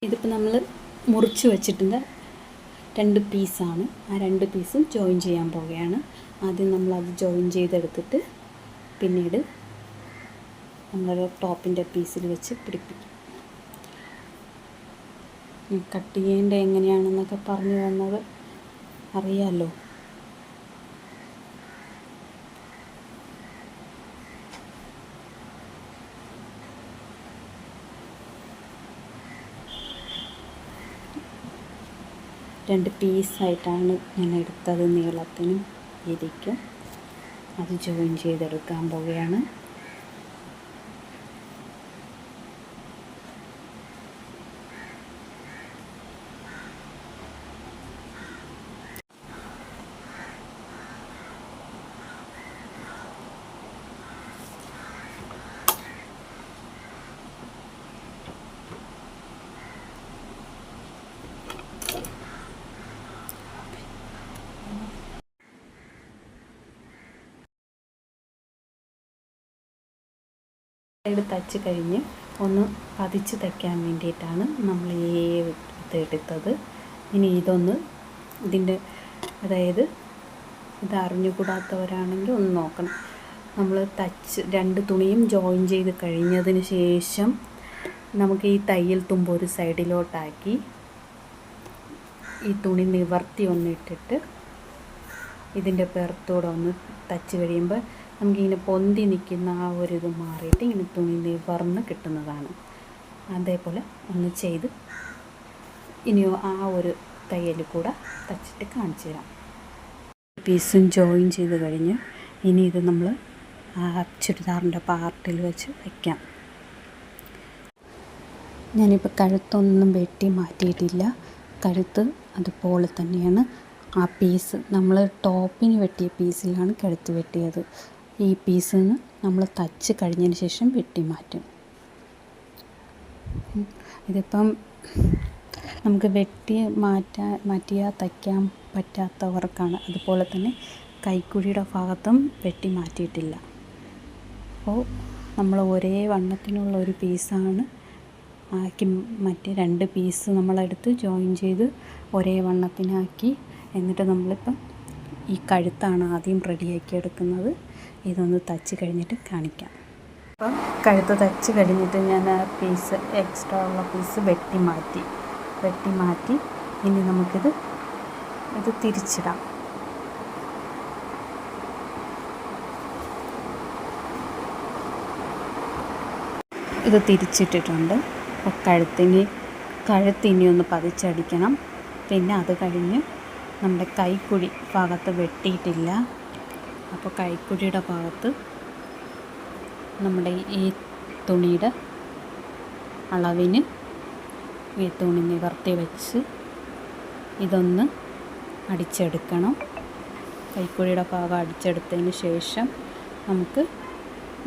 ഇതിപ്പോൾ നമ്മൾ മുറിച്ച് വെച്ചിട്ടുണ്ട് 2 പീസാണ്. ആ 2 പീസും ജോയിൻ ചെയ്യാൻ പോവുകയാണ്. ആദ്യം നമ്മളത് ജോയിൻ ചെയ്തെടുത്തിട്ട് പിന്നീട് നമ്മളൊരു ടോപ്പിൻ്റെ പീസിൽ വെച്ച് പിടിപ്പിക്കും. കട്ട് ചെയ്യേണ്ടത് എങ്ങനെയാണെന്നൊക്കെ പറഞ്ഞു തന്നത് അറിയാമല്ലോ. രണ്ട് പീസായിട്ടാണ് ഞാൻ എടുത്തത്, നീളത്തിനും വീതിക്കും. അത് ജോയിൻ ചെയ്തെടുക്കാൻ പോവുകയാണ്. സൈഡ് തയ്ച്ച് കഴിഞ്ഞ് ഒന്ന് പതിച്ച് തയ്ക്കാൻ വേണ്ടിയിട്ടാണ് നമ്മൾ ഇതെടുത്തത്. ഇനി ഇതിൻ്റെ അതായത് ഇത് അറിഞ്ഞുകൂടാത്തവരാണെങ്കിൽ ഒന്ന് നോക്കണം. നമ്മൾ തയ്ച്ച് 2 തുണിയും ജോയിൻ ചെയ്ത് കഴിഞ്ഞതിന് ശേഷം നമുക്ക് ഈ തയ്യൽ തുമ്പ് ഒരു സൈഡിലോട്ടാക്കി ഈ തുണി നിവർത്തി ഒന്നിട്ടിട്ട് ഇതിൻ്റെ പുറത്തൂടെ ഒന്ന് തയ്ച്ച് കഴിയുമ്പോൾ നമുക്കിങ്ങനെ പൊന്തി നിൽക്കുന്ന ആ ഒരു ഇത് മാറിയിട്ട് ഇങ്ങനെ തുണി നിവർന്ന് കിട്ടുന്നതാണ്. അതേപോലെ ഒന്ന് ചെയ്ത് ഇനിയോ ആ ഒരു തയ്യൽ കൂടെ തയ്ച്ചിട്ട് കാണിച്ചു തരാം. പീസും ജോയിൻ ചെയ്ത് കഴിഞ്ഞ് ഇനി ഇത് നമ്മൾ ആ ചുരിദാറിൻ്റെ പാർട്ടിൽ വെച്ച് വയ്ക്കാം. ഞാനിപ്പോൾ കഴുത്തൊന്നും വെട്ടി മാറ്റിയിട്ടില്ല. കഴുത്ത് അതുപോലെ തന്നെയാണ്. ആ പീസ് നമ്മൾ ടോപ്പിന് വെട്ടിയ പീസിലാണ് കഴുത്ത് വെട്ടിയത്. ഈ പീസിൽ നിന്ന് നമ്മൾ തയ്ച്ച് കഴിഞ്ഞതിന് ശേഷം വെട്ടി മാറ്റും. ഇതിപ്പം നമുക്ക് വെട്ടി മാറ്റിയാൽ തയ്ക്കാൻ പറ്റാത്തവർക്കാണ്. അതുപോലെ തന്നെ കൈക്കുഴിയുടെ ഭാഗത്തും വെട്ടി മാറ്റിയിട്ടില്ല. അപ്പോൾ നമ്മൾ ഒരേ വണ്ണത്തിനുള്ള ഒരു പീസാണ് ആക്കി മറ്റേ 2 പീസ് നമ്മളെടുത്ത് ജോയിൻ ചെയ്ത് ഒരേ വണ്ണത്തിനാക്കി. എന്നിട്ട് നമ്മളിപ്പം ഈ കഴുത്താണ് ആദ്യം റെഡിയാക്കി എടുക്കുന്നത്. ഇതൊന്ന് തയ്ച്ച് കഴിഞ്ഞിട്ട് കാണിക്കാം. അപ്പം കഴുത്ത് തയ്ച്ച് കഴിഞ്ഞിട്ട് ഞാൻ ആ പീസ് എക്സ്ട്രാ ഉള്ള പീസ് വെട്ടി മാറ്റി ഇനി നമുക്കിത് തിരിച്ചിടാം. ഇത് തിരിച്ചിട്ടിട്ടുണ്ട്. അപ്പോൾ കഴുത്തിനി ഒന്ന് പതിച്ചടിക്കണം. പിന്നെ അത് കഴിഞ്ഞ് നമ്മുടെ കൈക്കുഴി ഭാഗത്ത് വെട്ടിയിട്ടില്ല. അപ്പോൾ കൈക്കുഴിയുടെ ഭാഗത്ത് നമ്മുടെ ഈ തുണിയുടെ അളവിന് ഈ തുണി നിവർത്തി വെച്ച് ഇതൊന്ന് അടിച്ചെടുക്കണം. കൈക്കുഴിയുടെ ഭാഗം അടിച്ചെടുത്തതിന് ശേഷം നമുക്ക്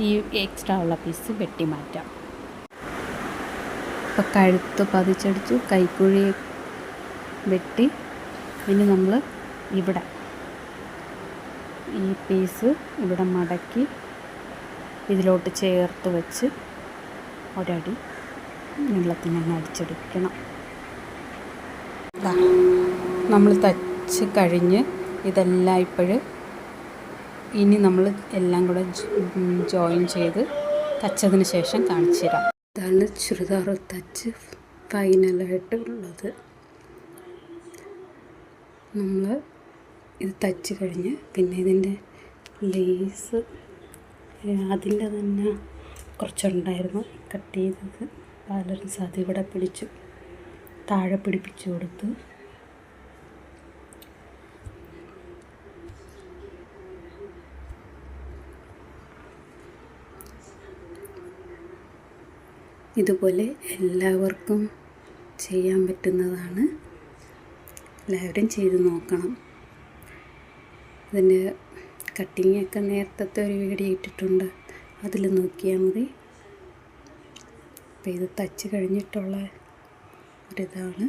ഈ എക്സ്ട്രാ ഉള്ള പീസ് വെട്ടി മാറ്റാം. അപ്പോൾ കഴുത്ത് പതിച്ചടിച്ചു, കൈക്കുഴി വെട്ടി. ഇനി നമ്മൾ ഇവിടെ ഈ പീസ് ഇവിടെ മടക്കി ഇതിലോട്ട് ചേർത്ത് വെച്ച് ഒരടി നീളത്തിന് തന്നെ അടിച്ചെടുക്കണം. നമ്മൾ തയ്ച്ച് കഴിഞ്ഞ് ഇതെല്ലാം ഇനി നമ്മൾ എല്ലാം കൂടെ ജോയിൻ ചെയ്ത് തയ്ച്ചതിന് ശേഷം കാണിച്ചു തരാം. ഇതാണ് ചുരിദാർ തയ്ച്ച് ഫൈനലായിട്ടുള്ളത്. നമ്മൾ ഇത് തയ്ച്ച് കഴിഞ്ഞ് പിന്നെ ഇതിൻ്റെ ലേസ് അതിൻ്റെ തന്നെ കുറച്ചുണ്ടായിരുന്നു കട്ട് ചെയ്തത്. ബാലൻസ് അതിവിടെ പിടിച്ചു താഴെ പിടിപ്പിച്ചു കൊടുത്തു. ഇതുപോലെ എല്ലാവർക്കും ചെയ്യാൻ പറ്റുന്നതാണ്. എല്ലാവരും ചെയ്ത് നോക്കണം. ഇതിൻ്റെ കട്ടിങ്ങൊക്കെ നേരത്തെ ഒരു വീഡിയോ ഇട്ടിട്ടുണ്ട്, അതിൽ നോക്കിയാൽ മതി. അപ്പോൾ ഇത് തയ്ച്ച് കഴിഞ്ഞിട്ടുള്ള ഒരിതാണ്.